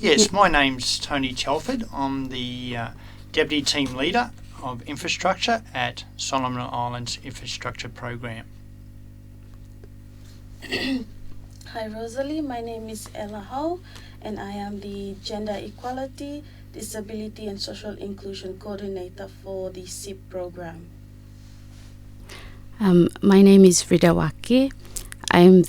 Yes, my name's Tony Telford. I'm the Deputy Team Leader of Infrastructure at Solomon Islands Infrastructure Program. Hi Rosalie, my name is Ella Howe and I am the Gender Equality, Disability and Social Inclusion Coordinator for the SIP program. My name is Frida Waki. I'm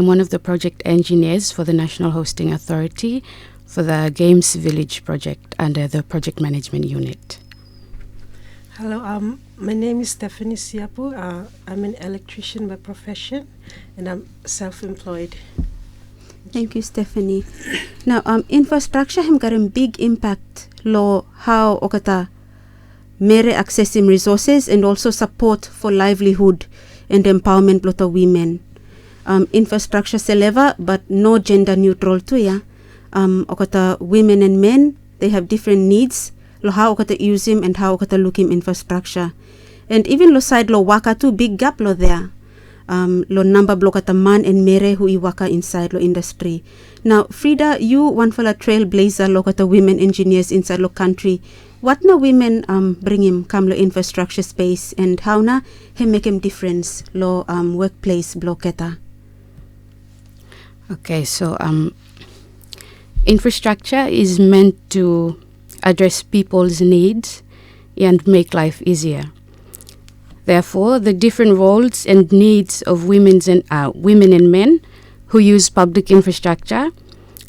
one of the project engineers for the National Hosting Authority for the Games Village project under the Project Management Unit. Hello, my name is Stephanie Siapu. I'm an electrician by profession and I'm self-employed. Thank you, Stephanie. Now, infrastructure has got a big impact lo how okata mere accessing resources and also support for livelihood and empowerment of women. Infrastructure seleva but no gender neutral too, yeah. Okata women and men, they have different needs. Lo how okata use him and how okata look him infrastructure. And even lo side lo waka too big gap lo there. Lo number block at man and mere who I waka inside lo industry. Now, Frida, you one for la trailblazer lo kata women engineers inside lo country. What na women bring him come lo infrastructure space and how na he make him difference lo workplace blocketa? Okay, so infrastructure is meant to address people's needs and make life easier. Therefore, the different roles and needs of women and men who use public infrastructure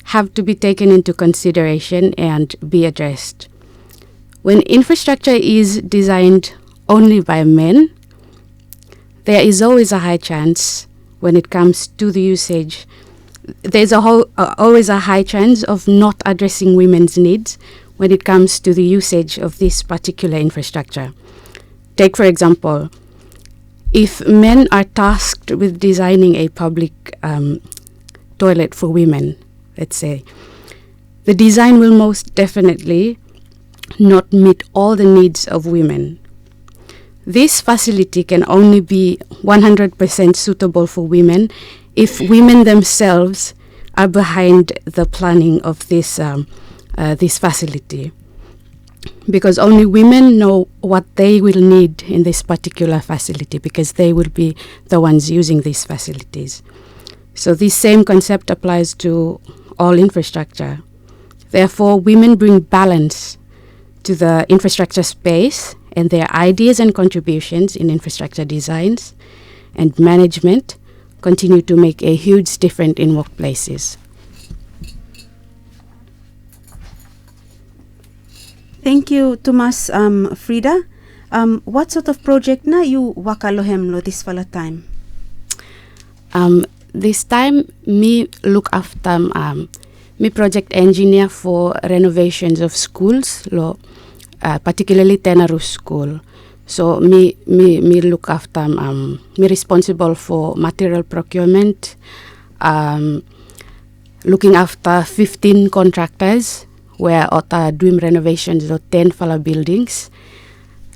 have to be taken into consideration and be addressed. When infrastructure is designed only by men, there is always a high chance when it comes to the usage. There's always a high chance of not addressing women's needs when it comes to the usage of this particular infrastructure. Take, for example, if men are tasked with designing a public toilet for women, let's say, the design will most definitely not meet all the needs of women. This facility can only be 100% suitable for women if women themselves are behind the planning of this facility. Because only women know what they will need in this particular facility because they will be the ones using these facilities. So this same concept applies to all infrastructure. Therefore, women bring balance to the infrastructure space and their ideas and contributions in infrastructure designs and management continue to make a huge difference in workplaces. Thank you, Thomas, Frida. What sort of project na you wakalohem lo this fala time? This time, me look after me project engineer for renovations of schools, particularly Tenaru School. So me look after me responsible for material procurement, looking after 15 contractors where ota doing renovations of 10 fala buildings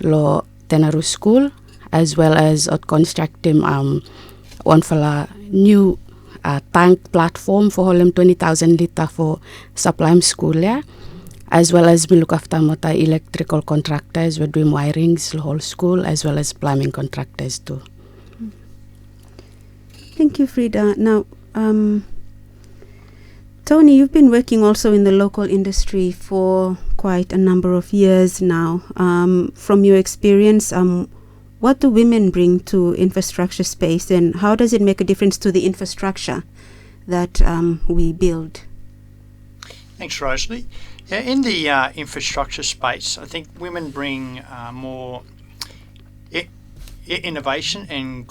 lo Tenaru School, as well as constructing one fala new tank platform for holem 20,000 liter for Sublime School, yeah? As well as we look after mota electrical contractors. We're doing wirings the whole school, as well as plumbing contractors too. Thank you, Frida. Now, Tony, you've been working also in the local industry for quite a number of years now. From your experience, what do women bring to infrastructure space and how does it make a difference to the infrastructure that we build? Thanks, Rosalie. Yeah, in the infrastructure space, I think women bring more innovation and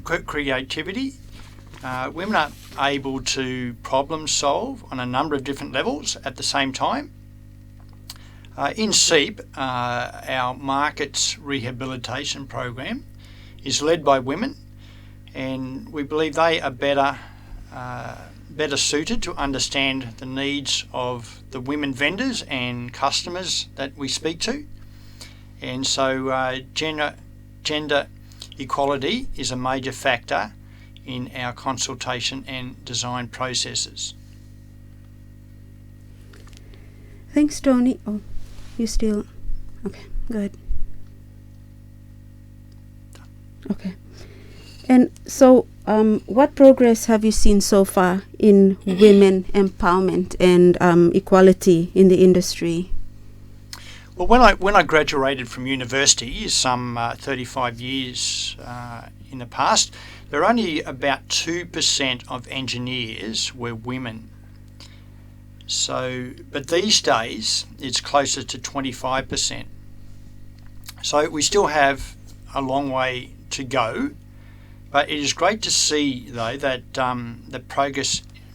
creativity. Women are able to problem solve on a number of different levels at the same time. In SEEP, our markets rehabilitation program is led by women, and we believe they are better suited to understand the needs of the women vendors and customers that we speak to. And so gender equality is a major factor in our consultation and design processes. Thanks, Tony. Oh, you still... Okay, good. Okay. And so, what progress have you seen so far in women empowerment and equality in the industry? Well, when I graduated from university some 35 years in the past, there were only about 2% of engineers were women. So, but these days it's closer to 25%. So we still have a long way to go, but it is great to see though that the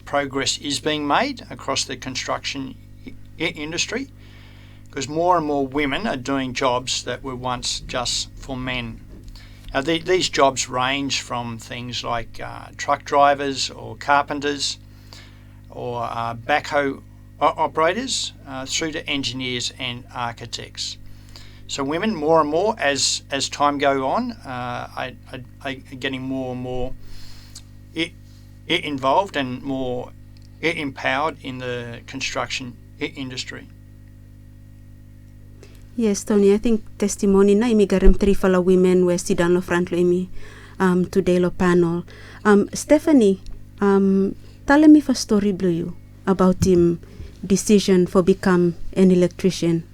progress is being made across the construction industry, because more and more women are doing jobs that were once just for men. Now these jobs range from things like truck drivers or carpenters or backhoe operators through to engineers and architects. So women more and more as time go on are getting more and more involved and more empowered in the construction industry. Yes, Tony, I think testimony na imi garam trifala women where sidan lo front lo imi today lo panel. Stephanie, tell me for story blue you about him decision for become an electrician.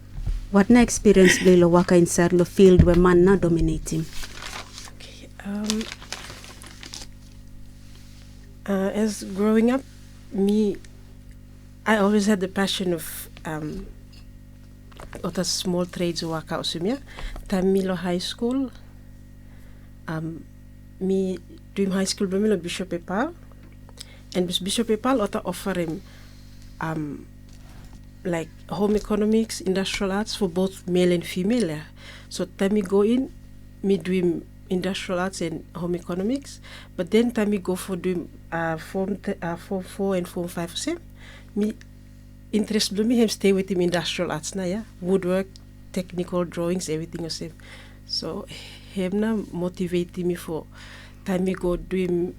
What na experience blue lo waka inside lo field where man na dominate him? Okay, as growing up, I always had the passion of other small trades waka osumia. Time me lo high school, me doing high school bumi lo Bishop Epal, and Bishop Epal ota offer him like home economics, industrial arts for both male and female. Yeah. So time me go in, me doing industrial arts and home economics, but then time me go for doing form 4 and form 5 same. Me interest blew me him stay with him industrial arts na, yeah, woodwork, technical drawings, everything the same. So him na motivate me for time me go doing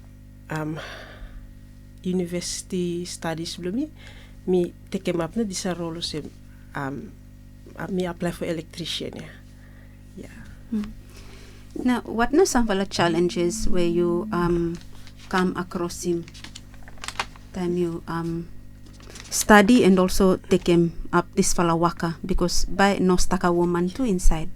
university studies blew me take him up na this role same me apply for electrician, yeah. Now, what na some of challenges where you come across him time you study and also take him up this fala waka, because by no stuck a woman too inside?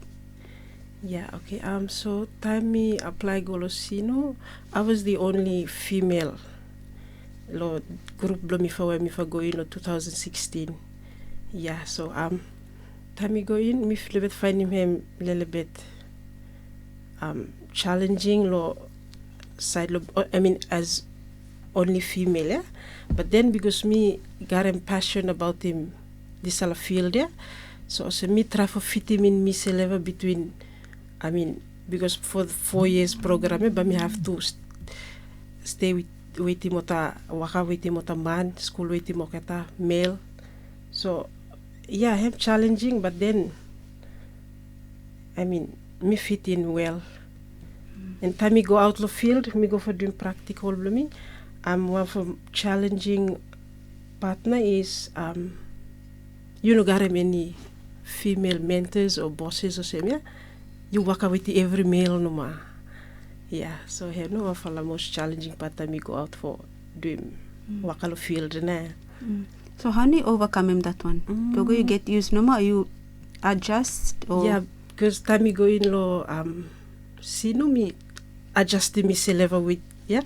Yeah, okay. So time me apply Golosino, I was the only female lo group blow me for go in 2016. Yeah, so time me go in, me feel bit finding him a little bit challenging lo side lo, I mean as only female, yeah. But then because me got him passion about him this all field, yeah. So me try for fit him in me level between, I mean, because for the 4 years program, but me have to stay with him waka with him man, school with him male. So yeah, him challenging, but then I mean me fit in well. And time me go out the field, me go for doing practical blooming. One from challenging partner is you know got many female mentors or bosses or something, yeah? You work with every male no ma. Yeah, so here no one for the most challenging part time me go out for doing work on the field na. So how do you overcome him that one? Go you get used no more, you adjust or? Yeah, because time me go in lo see no me adjusting me level with, yeah.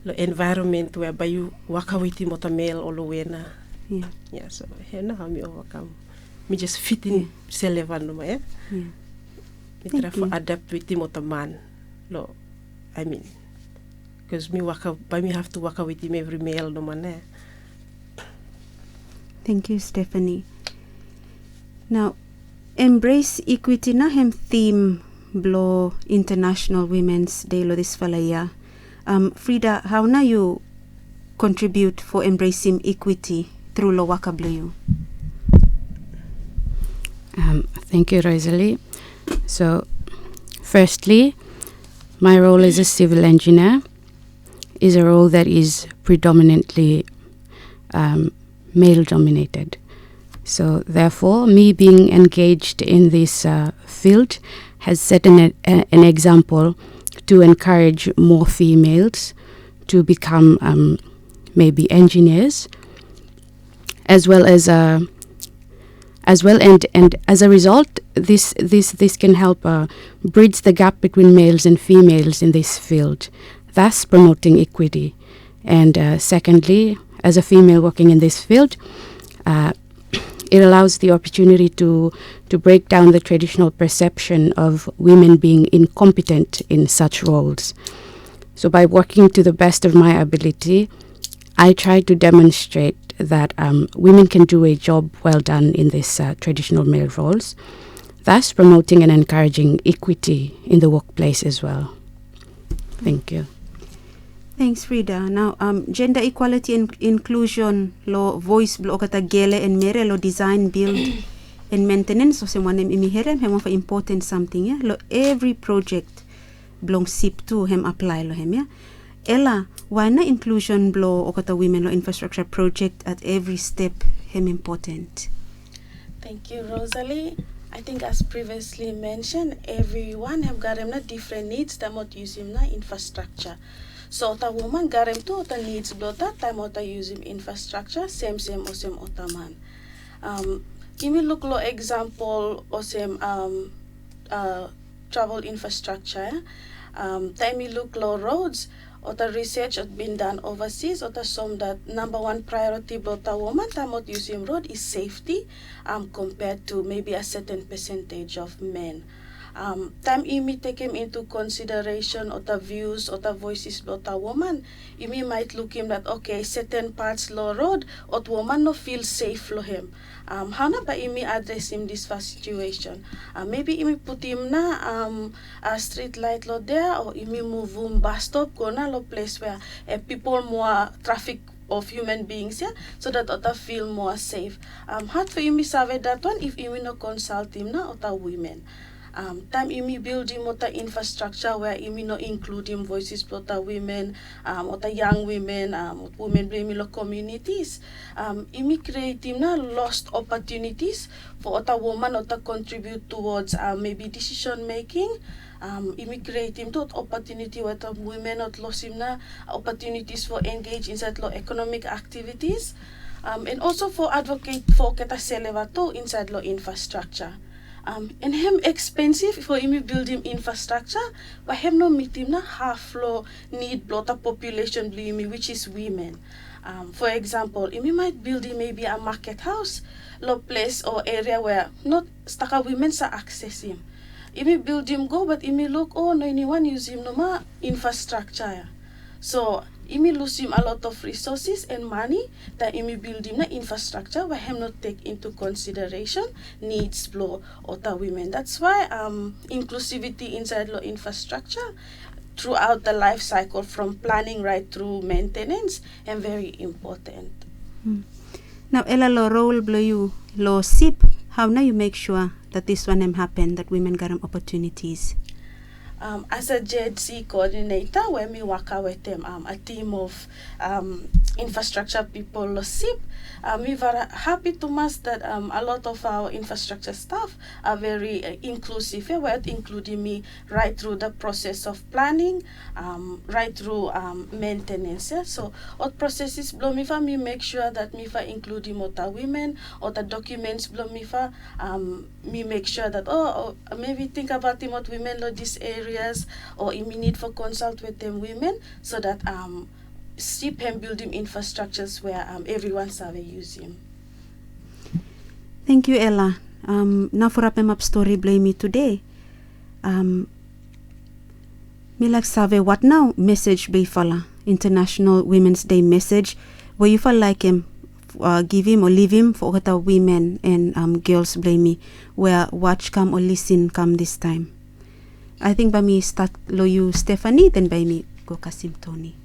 The environment whereby you work with him or male or na. Yeah. Yeah, so here now how me overcome. Me just fit in level no more, yeah. Yeah. Me try for adapt with him or man. Lo, I mean, because me but me have to work with him every male no man. Thank you, Stephanie. Now, embrace equity na hem theme blo International Women's Day lo this falaya. Frida, how na you contribute for embracing equity through lo waka blue? Thank you, Rosalie. So, firstly, my role as a civil engineer is a role that is predominantly male-dominated. So therefore, me being engaged in this field has set an example to encourage more females to become maybe engineers, as well and as a result, this can help bridge the gap between males and females in this field, thus promoting equity. And secondly, as a female working in this field, it allows the opportunity to break down the traditional perception of women being incompetent in such roles. So by working to the best of my ability, I try to demonstrate that women can do a job well done in these traditional male roles, thus promoting and encouraging equity in the workplace as well. Thank you. Thanks, Frida. Now, gender equality and inclusion lo voice blo kata gele and mere lo design, build, and maintenance. So, semua nem imiherem hem of important something ya. Lo every project blong sip to hem apply lo hem ya. Ella, why na inclusion blo o kata women lo infrastructure project at every step hem important? Thank you, Rosalie. I think as previously mentioned, everyone have got them different needs that might use him na infrastructure. So the woman got him to the needs blota time ota use him infrastructure same ota man. Imi look lo example osem travel infrastructure. Time you look lo roads or the research has been done overseas or the some that number one priority blota woman time ot use him road is safety compared to maybe a certain percentage of men. Time imi take him into consideration or the views or the voices of the woman, imi might look him that okay, certain parts law road or woman no feel safe lo him. How na ba imi address him this first situation? Maybe imi put him na a street light lo there or imi move bus stop go na lo place where people more traffic of human beings, yeah, so that others feel more safe. Hard for imi save that one if imi no consult him na other women. Time imi build him ota infrastructure where imi no include him voices ota women, ota young women, women bring lo communities. Imi create him na lost opportunities for ota woman ota contribute towards maybe decision making. Imi create him to opportunity where the women not lost him na opportunities for engage inside lo economic activities, and also for advocate for keta selevato inside lo infrastructure. And him expensive for him build him infrastructure, but him no meet him na half lo need blota population blimi which is women. For example, he might build him maybe a market house, lo place or area where not staka women sa access him. He build him go, but he look oh no anyone use him no ma infrastructure. So he lose him a lot of resources and money that he build him na infrastructure where him not take into consideration needs blow other women. That's why inclusivity inside law infrastructure throughout the life cycle from planning right through maintenance and very important. Now ella lo role blow you lo sip, how now you make sure that this one happen, that women got opportunities? As a JC coordinator, when we work with them, a team of infrastructure people, SIP, we're very happy to us that a lot of our infrastructure staff are very inclusive, where including me right through the process of planning, right through maintenance. So, what processes blow me for me make sure that me for including other women or the documents blow me for me make sure that maybe think about them what women know this areas or we need for consult with them women so that SIP and building infrastructures where everyone survey use him. Thank you, Ella. Now for wrap up story blame me today. Me like survey what now message be fala International Women's Day message where you feel like him give him or leave him for other women and girls blame me where watch come or listen come this time. I think by me start lo you Stephanie, then by me go Kasim Tony.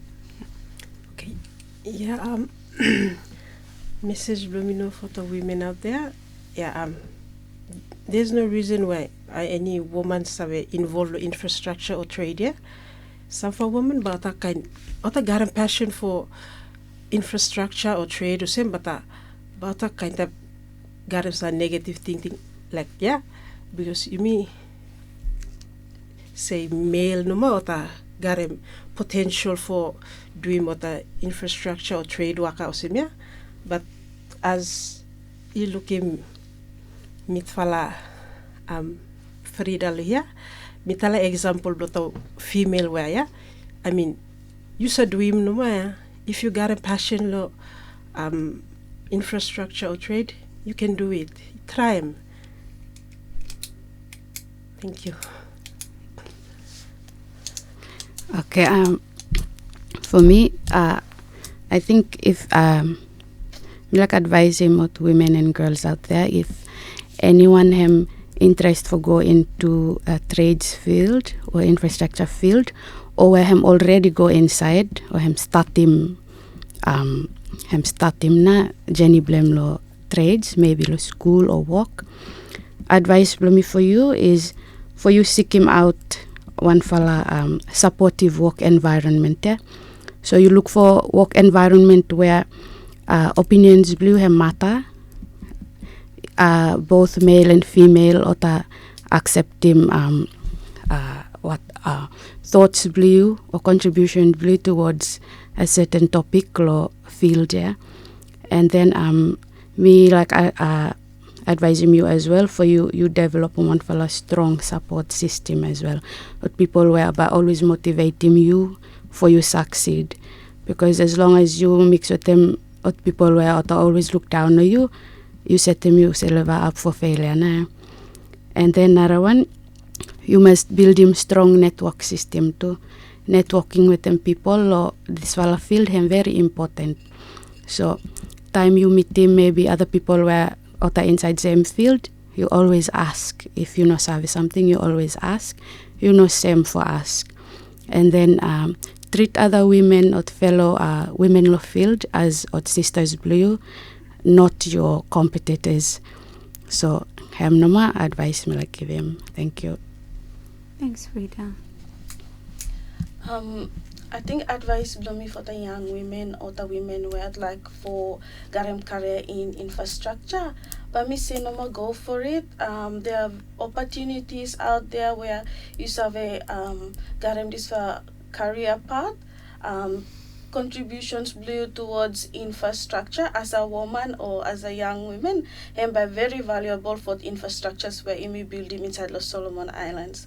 Okay. Yeah, message Blumino for the women out there. Yeah, there's no reason why any woman sabe involved in infrastructure or trade. Yeah, some for women, but I got a passion for infrastructure or trade or same, but kind of garem sa negative thinking like because you me say male no more ota garem potential for doing ota infrastructure or trade waka osimia, but as you look him mitfala Frida here, mitala example dota female where I mean you said dream no more. If you got a passion lo infrastructure or trade, you can do it. Try 'em. Thank you. Okay. For me, I think if like advising both women and girls out there, if anyone have interest for go into a trades field or infrastructure field, or where him already go inside, or him start him na Jenny blame lo trades, maybe lo school or work. Advice for me for you is for you seek him out one fella supportive work environment. So you look for work environment where opinions blue him matter, both male and female, or accept him thoughts blue or contribution blue towards a certain topic or field, and then me like advising you as well for you develop one for a strong support system as well, but people were about always motivating you for you succeed, because as long as you mix with them, people were always look down on you set them yourself up for failure now. And then another one, you must build him strong network system too. Networking with them people or this wala field him very important. So time you meet him, maybe other people were inside same field, you always ask. If you know service something, you always ask. You know same for ask. And then treat other women or fellow women in the field as sisters blue, not your competitors. So have no more advice me like give him. Thank you. Thanks, Frida. I think advice me for the young women or the women where like for garem career in infrastructure. But me say no more go for it. There are opportunities out there where you have a garem this career path. Contributions blue towards infrastructure as a woman or as a young woman, and by very valuable for the infrastructures where you may build them inside the Solomon Islands.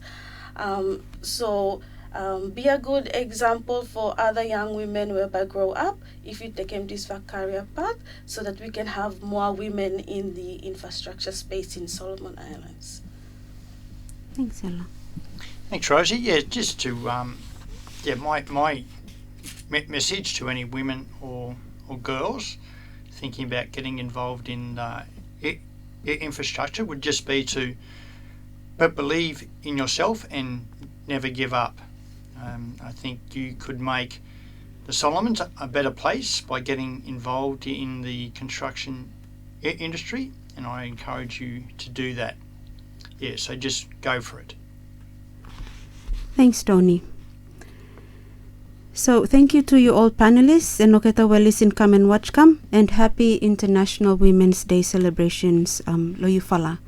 Be a good example for other young women whereby grow up if you take them this career path, so that we can have more women in the infrastructure space in Solomon Islands. Thanks, Ella. Thanks, Rosie. Yeah, just to my message to any women or girls thinking about getting involved in infrastructure would just be to believe in yourself and never give up. I think you could make the Solomons a better place by getting involved in the construction industry, and I encourage you to do that. Yeah, so just go for it. Thanks, Tony. So thank you to you all panelists, and Noketa Wellis in Come and Watch Come, and happy International Women's Day celebrations, Loyufala.